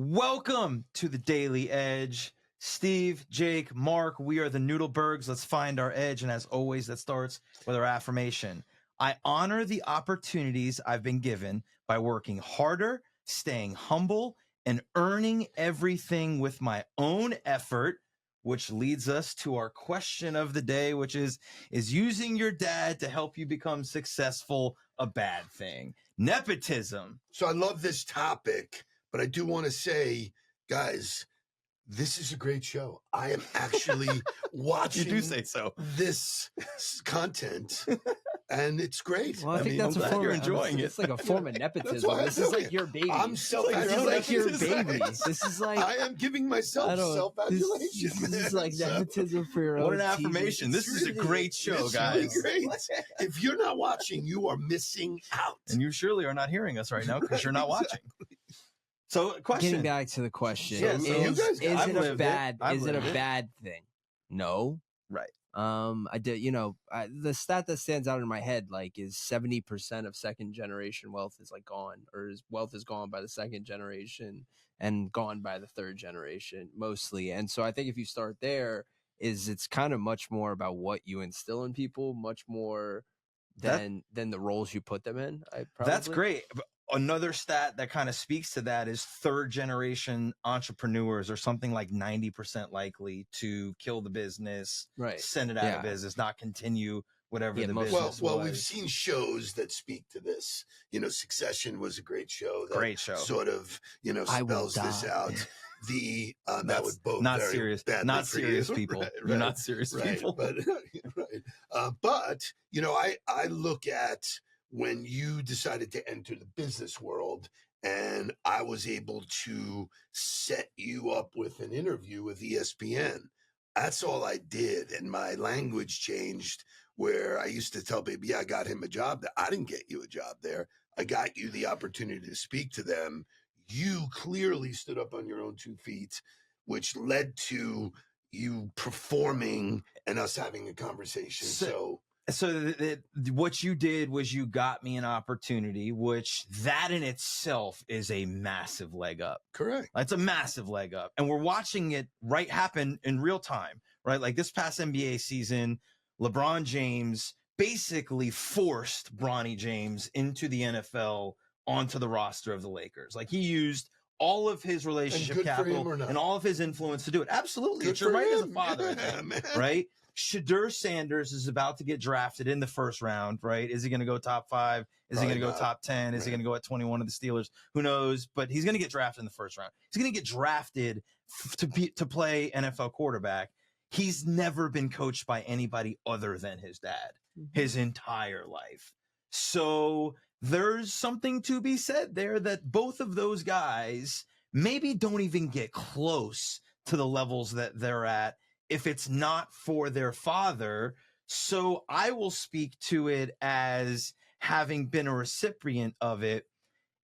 Welcome to the Daily Edge. Steve, Jake, Mark, we are the Noodlebergs. Let's find our edge. And as always, that starts with our affirmation. I honor the opportunities I've been given by working harder, staying humble, and earning everything with my own effort, which leads us to our question of the day, which is using your dad to help you become successful a bad thing? Nepotism. So I love this topic, but I do want to say, guys, this is a great show. I am actually watching You do say so. this content, and it's great. Well, I think that's I'm a glad form. you're enjoying It's like a form of nepotism. why I This do is like it. your baby. I'm This is like self-adulation. your baby. This is like I am giving myself I don't. self-adulation. This is like So, nepotism for your own. What an TV. affirmation. This is a great show, it's guys. really great. If you're not watching, you are missing out. And you surely are not hearing us right now because you're not watching. So, question. Getting back to the question, Yeah, so you guys- is I've it a lived it. bad? I've Is it a lived it. bad thing? No. Right. I did. The stat that stands out in my head is 70% of second generation wealth is gone, or wealth is gone by the second generation and gone by the third generation mostly. And so I think if you start there, it's kind of much more about what you instill in people, much more than the roles you put them in. That's great. Another stat that kind of speaks to that is third generation entrepreneurs are something like 90% likely to kill the business, Right. send it out of business, not continue whatever the business Well, was. we've seen shows that speak to this. Succession was a great show. That Great show. Sort of, I will spells this die. out. That That's would bode not very serious, badly not for serious you. people. Right, You're right, not serious right, people. But I look at when you decided to enter the business world, and I was able to set you up with an interview with ESPN. That's all I did, and my language changed. Where I used to tell people, "Yeah, I got him a job there." I didn't get you a job there. I got you the opportunity to speak to them. You clearly stood up on your own 2 feet, which led to you performing and us having a conversation. So what you did was you got me an opportunity, which that in itself is a massive leg up. correct. It's a massive leg up. And we're watching it happen in real time, right? Like this past NBA season, LeBron James basically forced Bronny James into the NFL onto the roster of the Lakers. He used all of his relationship capital and all of his influence to do it. Absolutely. Good It's your for right as a him. father, Yeah, man. right? Shadur Sanders is about to get drafted in the first round, right? Is he going to go top 5? Is he going to go not. top 10? Is he Right. going to go at 21 of the Steelers? Who knows? But he's going to get drafted in the first round. He's going to get drafted to play NFL quarterback. He's never been coached by anybody other than his dad his entire life. So there's something to be said there that both of those guys maybe don't even get close to the levels that they're at if it's not for their father. So I will speak to it as having been a recipient of it.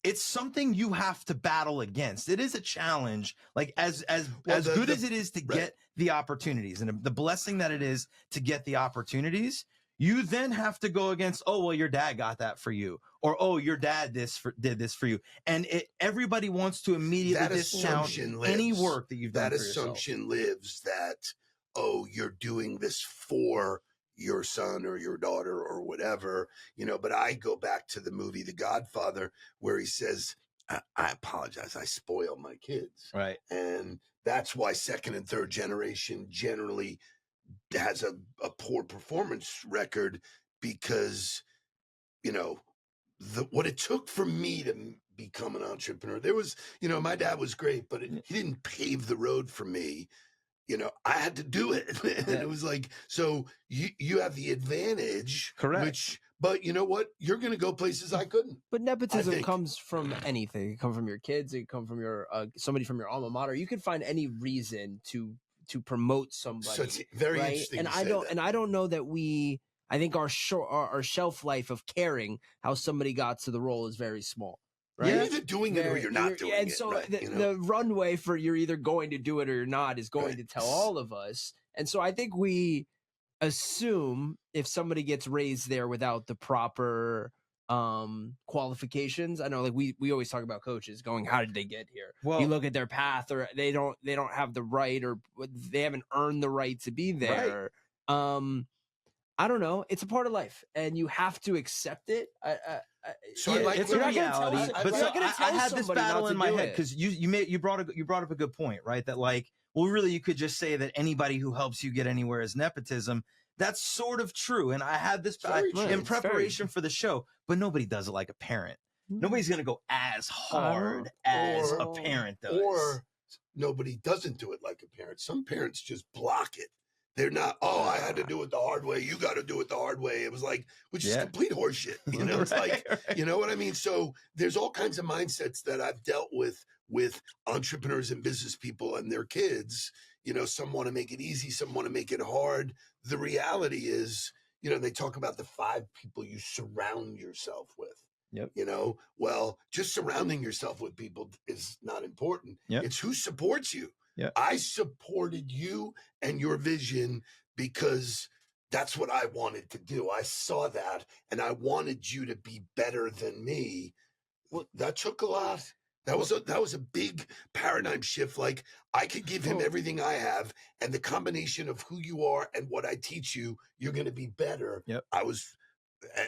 It's something you have to battle against. It is a challenge, as good as it is to get the opportunities and the blessing that it is to get the opportunities. You then have to go against, oh, well, your dad got that for you, or, oh, your dad did this for you. And everybody wants to immediately discount any work that you've done for yourself. That assumption lives that, oh, you're doing this for your son or your daughter or whatever, but I go back to the movie The Godfather, where he says, I apologize, I spoil my kids. Right. And that's why second and third generation generally has a poor performance record, because, what it took for me to become an entrepreneur, there was, my dad was great, but he didn't pave the road for me. I had to do it. And it was so you have the advantage. Correct. But you know what? You're going to go places I couldn't. But nepotism comes from anything. It comes from your kids. It can come from your somebody from your alma mater. You can find any reason to promote somebody. So it's very interesting. And I don't know that I think our shelf life of caring how somebody got to the role is very small. Right? You're either doing it or you're not doing it. And so right? the runway for you're either going to do it or you're not is going to tell all of us. And so I think we assume if somebody gets raised there without the proper qualifications. I know, like we always talk about coaches going, how did they get here? Well, you look at their path, or they don't have the right, or they haven't earned the right to be there. I don't know. It's a part of life, and you have to accept it. So yeah, I like it's what a you're reality. telling- I But like- so you're not gonna I tell had this somebody not battle to in my do head it. because you brought up a good point, right? That like, well, really, you could just say that anybody who helps you get anywhere is nepotism. That's sort of true, and I had this Very true. in It's preparation for the show, but nobody does it like a parent. Nobody's gonna go as hard as a parent does. Or nobody doesn't do it like a parent. Some parents just block it. They're not, oh, I had to do it the hard way. You got to do it the hard way. It was like, which is complete horseshit. You know, it's like, you know what I mean? So there's all kinds of mindsets that I've dealt with entrepreneurs and business people and their kids. You know, some want to make it easy, some want to make it hard. The reality is, you know, they talk about the 5 people you surround yourself with. Yep. You know, well, just surrounding yourself with people is not important. Yep. It's who supports you. Yep. I supported you and your vision because that's what I wanted to do. I saw that and I wanted you to be better than me. Well, that took a lot. That was a big paradigm shift. Like, I could give him everything I have, and the combination of who you are and what I teach you, you're going to be better. Yep.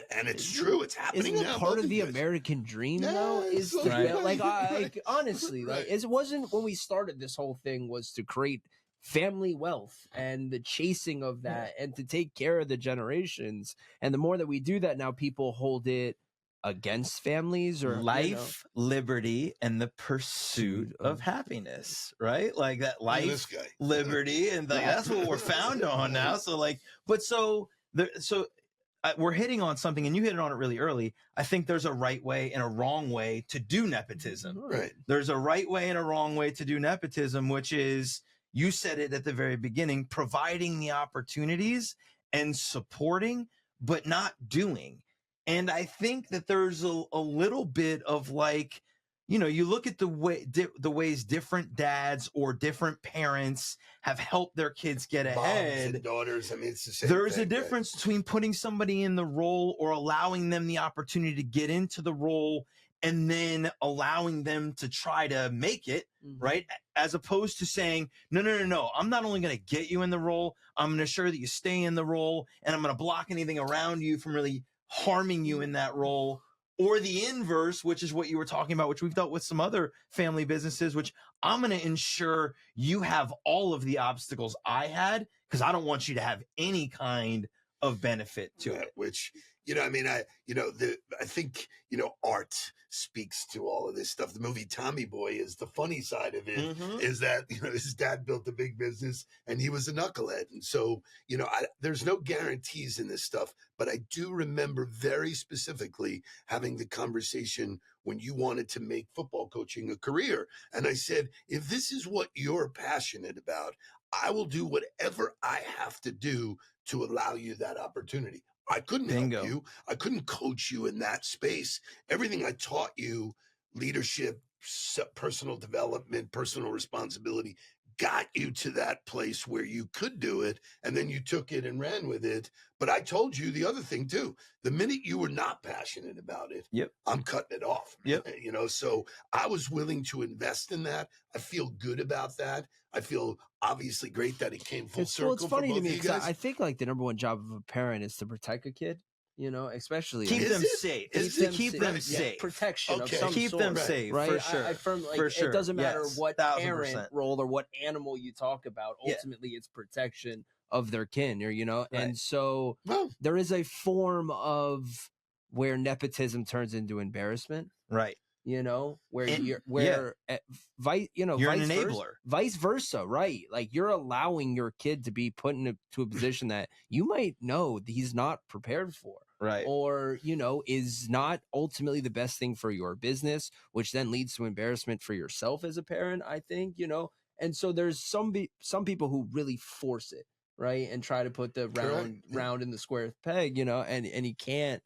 And it's true. It's happening Isn't it now. part Both of the you guys. American dream, Yeah, though? it's Is to like- build, like, right. honestly, like, Right. it wasn't when we started this whole thing was to create family wealth and the chasing of that and to take care of the generations. And the more that we do that now, people hold it against families or life, liberty, and the pursuit of happiness, right? Like that Look at this life, guy. liberty, and like, that's what we're found on now. So like, but we're hitting on something, and you hit it on it really early. I think there's a right way and a wrong way to do nepotism. Right. There's a right way and a wrong way to do nepotism, which is, you said it at the very beginning, providing the opportunities and supporting, but not doing. And I think that there's a little bit of like, you know, you look at the ways different dads or different parents have helped their kids get ahead. Moms and daughters. I mean, it's the same There's thing, a difference between putting somebody in the role or allowing them the opportunity to get into the role and then allowing them to try to make it, right? As opposed to saying, no. I'm not only going to get you in the role, I'm going to ensure that you stay in the role, and I'm going to block anything around you from really harming you in that role. Or the inverse, which is what you were talking about, which we've dealt with some other family businesses, which I'm going to ensure you have all of the obstacles I had, because I don't want you to have any kind of benefit to it. Which, you know, I mean, I think, you know, art speaks to all of this stuff. The movie Tommy Boy is the funny side of it, is that, you know, his dad built a big business and he was a knucklehead. And so, you know, there's no guarantees in this stuff, but I do remember very specifically having the conversation when you wanted to make football coaching a career. And I said, if this is what you're passionate about, I will do whatever I have to do to allow you that opportunity. I couldn't help you. I couldn't coach you in that space. Everything I taught you, leadership, personal development, personal responsibility, got you to that place where you could do it. And then you took it and ran with it. But I told you the other thing too. The minute you were not passionate about it, I'm cutting it off. You know, so I was willing to invest in that. I feel good about that. I feel obviously great that it came full circle. It's funny for to both me of you because guys. I think like the number one job of a parent is to protect a kid. You know, especially Keep like, them safe. It's to keep them safe. Protection of Okay. some Keep sort, them safe, right? for sure. I firmly, like, For sure. It doesn't matter Yes, what 1000%. parent role or what animal you talk about. Ultimately, it's protection of their kin, or you know. Right. And so Well, there is a form of where nepotism turns into embarrassment. Right. You know, where And- you're You're vice an enabler. vice versa, right? Like you're allowing your kid to be put into a position that you might know that he's not prepared for. Right. Or, you know, is not ultimately the best thing for your business, which then leads to embarrassment for yourself as a parent, I think, you know. And so there's some people who really force it, right? And try to put the round in the square peg, you know, and you can't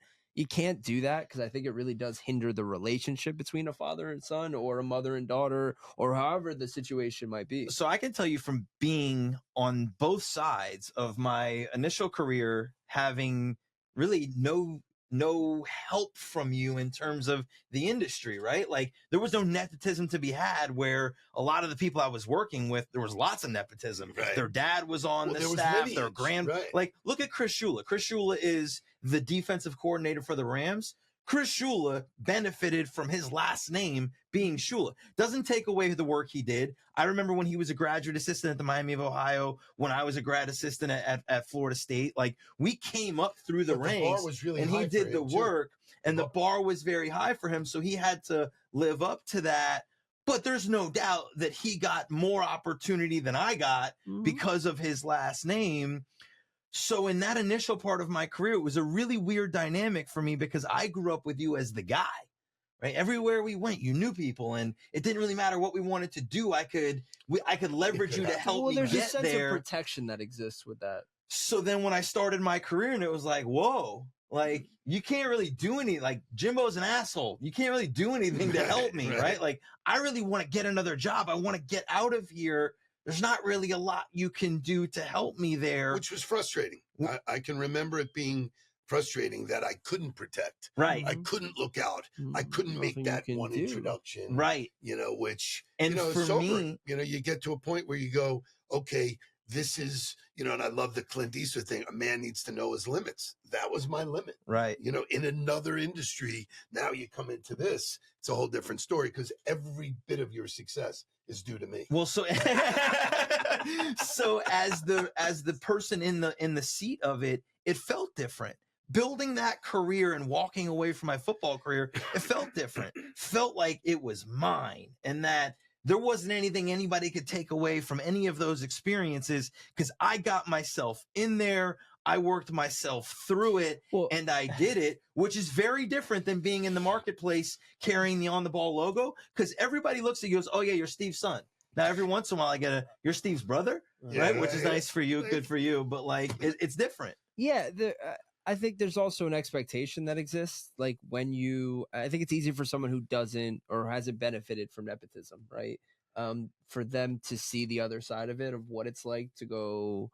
do that, because I think it really does hinder the relationship between a father and son or a mother and daughter or however the situation might be. So I can tell you from being on both sides of my initial career, having really no no help from you in terms of the industry, right? Like there was no nepotism to be had, where a lot of the people I was working with, there was lots of nepotism. Right. Their dad was on the there was staff, their lineage, right. like look at Chris Shula. Chris Shula is the defensive coordinator for the Rams. Chris Shula benefited from his last name being Shula. Doesn't take away the work he did. I remember when he was a graduate assistant at the Miami of Ohio, when I was a grad assistant at Florida State. Like we came up through the ranks, bar was really and high he for did the him, too. work, and the bar was very high for him. So he had to live up to that. But there's no doubt that he got more opportunity than I got because of his last name. So in that initial part of my career, it was a really weird dynamic for me because I grew up with you as the guy, right? Everywhere we went, you knew people, and it didn't really matter what we wanted to do. I could leverage you to help me there's get a sense there. of protection that exists with that. So then when I started my career, and it was like, whoa, like you can't really do any, like Jimbo's an asshole. You can't really do anything to help me, right? Like I really want to get another job. I want to get out of here. There's not really a lot you can do to help me there. Which was frustrating. I can remember it being frustrating that I couldn't protect. Right. I couldn't look out. I couldn't make that one introduction. Right. Which, and for for me, me, you get to a point where you go, okay, this is, and I love the Clint Eastwood thing. A man needs to know his limits. That was my limit. Right. In another industry, now you come into this, it's a whole different story because every bit of your success is due to me. Well, so so as the person in the seat of it, it felt different. Building that career and walking away from my football career, it felt different. Felt like it was mine, and that there wasn't anything anybody could take away from any of those experiences because I got myself in there. I worked myself through it, and I did it, which is very different than being in the marketplace carrying the On the Ball logo, because everybody looks at you and goes, oh yeah, you're Steve's son. Now every once in a while I get you're Steve's brother, right? Which is nice for you, good for you, but like it's different. Yeah, I think there's also an expectation that exists. Like I think it's easy for someone who doesn't or hasn't benefited from nepotism, right? For them to see the other side of it, of what it's like to go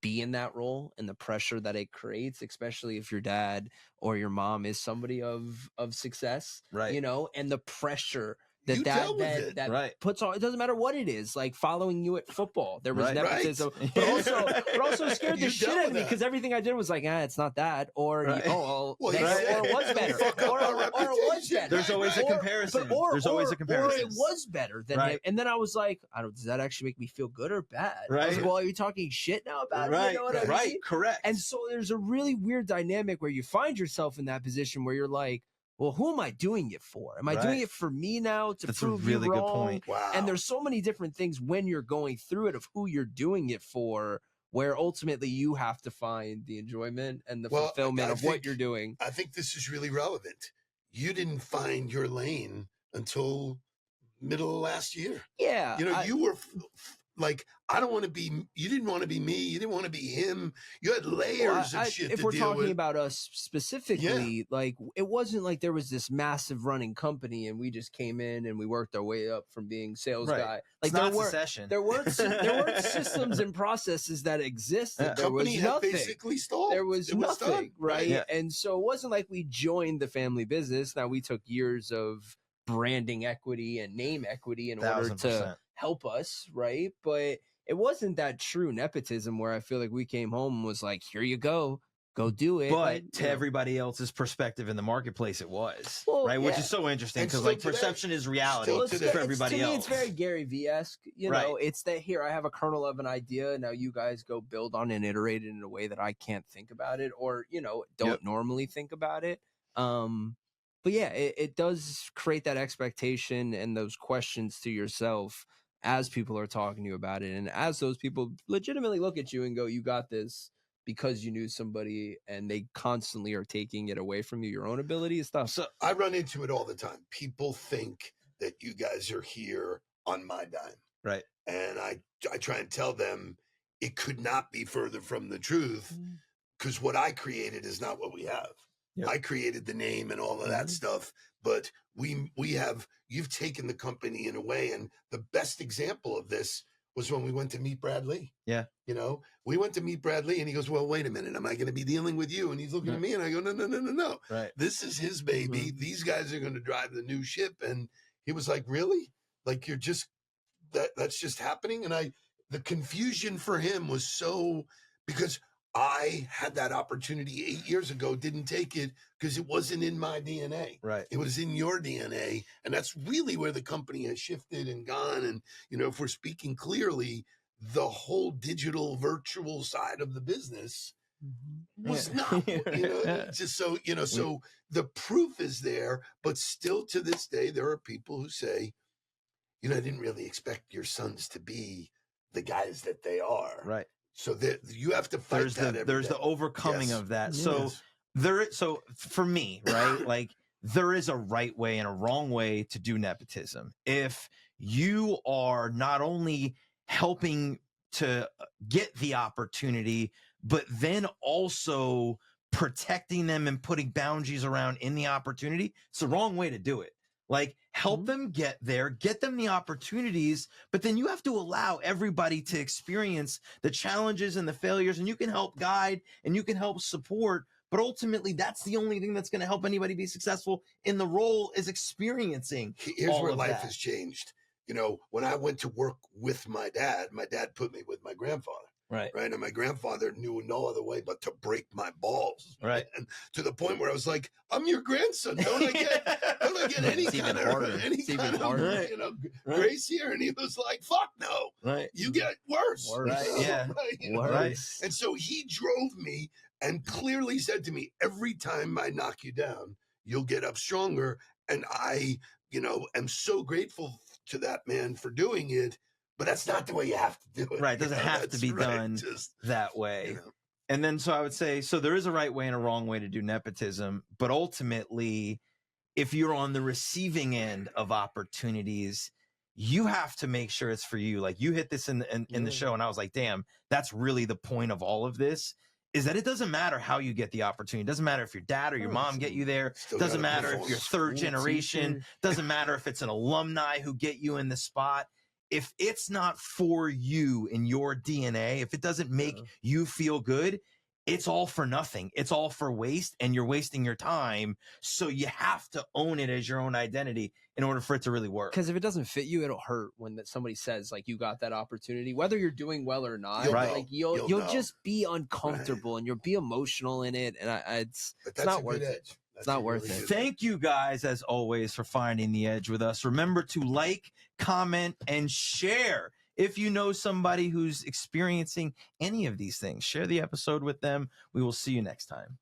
be in that role and the pressure that it creates, especially if your dad or your mom is somebody of success, right? And the pressure that right. puts on. It doesn't matter what it is, like following you at football. There was nepotism, right. but also scared the shit out of me because everything I did was like, it's not that, or or it was better, or it was better. There's always a comparison. There's always a comparison. Or it was better than him. And then I was like, does that actually make me feel good or bad? Right. I was like, well, are you talking shit now about it? Right. You know what I mean? Right. Correct. And so there's a really weird dynamic where you find yourself in that position where you're like, well, who am I doing it for? Am I doing it for me now to prove you wrong? Good point. Wow. And there's so many different things when you're going through it of who you're doing it for, where ultimately you have to find the enjoyment and the fulfillment of what you're doing. I think this is really relevant. You didn't find your lane until middle of last year. Yeah. You were like, I don't want to be, you didn't want to be me. You didn't want to be him. You had layers of shit to deal with. If we're talking about us specifically, like it wasn't like there was this massive running company and we just came in and we worked our way up from being sales guy. Like there weren't systems and processes that existed. The there company was had nothing. Basically stalled. There was nothing, done. right? Yeah. And so it wasn't like we joined the family business. Now we took years of branding equity and name equity in order to help us, right? But it wasn't that true nepotism where I feel like we came home and was like, here you go do it. But to everybody else's perspective in the marketplace, it was right, which is so interesting because like perception is reality for everybody else. Me, it's very Gary V-esque. It's that here I have a kernel of an idea. Now you guys go build on and iterate it in a way that I can't think about it or don't normally think about it. But yeah, it does create that expectation and those questions to yourself as people are talking to you about it. And as those people legitimately look at you and go, you got this because you knew somebody, and they constantly are taking it away from you, your own ability and stuff. So I run into it all the time. People think that you guys are here on my dime. Right. And I try and tell them it could not be further from the truth because what I created is not what we have. Yep. I created the name and all of that stuff, but you've taken the company in a way. And the best example of this was when we went to meet Bradley. Yeah. You know, we went to meet Bradley and he goes, well, wait a minute. Am I going to be dealing with you? And he's looking at me and I go, no. Right. This is his baby. These guys are going to drive the new ship. And he was like, really? Like, you're just, that's just happening? And the confusion for him was so, because I had that opportunity 8 years ago, didn't take it because it wasn't in my DNA. Right. It was in your DNA. And that's really where the company has shifted and gone. And, you know, if we're speaking clearly, the whole digital virtual side of the business was not, you know, just so, you know, so the proof is there, but still to this day, there are people who say, you know, I didn't really expect your sons to be the guys that they are. Right. So that you have to fight there's the overcoming of that. So so for me, right, like there is a right way and a wrong way to do nepotism. If you are not only helping to get the opportunity, but then also protecting them and putting boundaries around in the opportunity, it's the wrong way to do it. Like, help them get there, get them the opportunities, but then you have to allow everybody to experience the challenges and the failures, and you can help guide and you can help support. But ultimately, that's the only thing that's going to help anybody be successful in the role, is experiencing. Here's where life has changed. You know, when I went to work with my dad put me with my grandfather. Right. Right. And my grandfather knew no other way but to break my balls. Right. And to the point where I was like, I'm your grandson. Don't I get any kind of, you know, grace here? And he was like, fuck no. Right. You get worse. Right. Yeah. Right. You know? Right. And so he drove me and clearly said to me, every time I knock you down, you'll get up stronger. And I, you know, am so grateful to that man for doing it. But that's not the way you have to do it. Right. It doesn't have to be done that way. You know. And then, so I would say, so there is a right way and a wrong way to do nepotism. But ultimately, if you're on the receiving end of opportunities, you have to make sure it's for you. Like, you hit this in the show, and I was like, damn, that's really the point of all of this, is that it doesn't matter how you get the opportunity. It doesn't matter if your dad or your mom get you there. It doesn't matter if you're third generation. Doesn't matter if it's an alumni who get you in the spot. If it's not for you in your DNA, if it doesn't make you feel good, it's all for nothing. It's all for waste, and you're wasting your time. So you have to own it as your own identity in order for it to really work. Because if it doesn't fit you, it'll hurt when somebody says, like, you got that opportunity, whether you're doing well or not. Like, you'll just be uncomfortable and you'll be emotional in it, and it's not worth it. It's not worth it. Thank you guys, as always, for finding the edge with us. Remember to like, comment, and share. If you know somebody who's experiencing any of these things, share the episode with them. We will see you next time.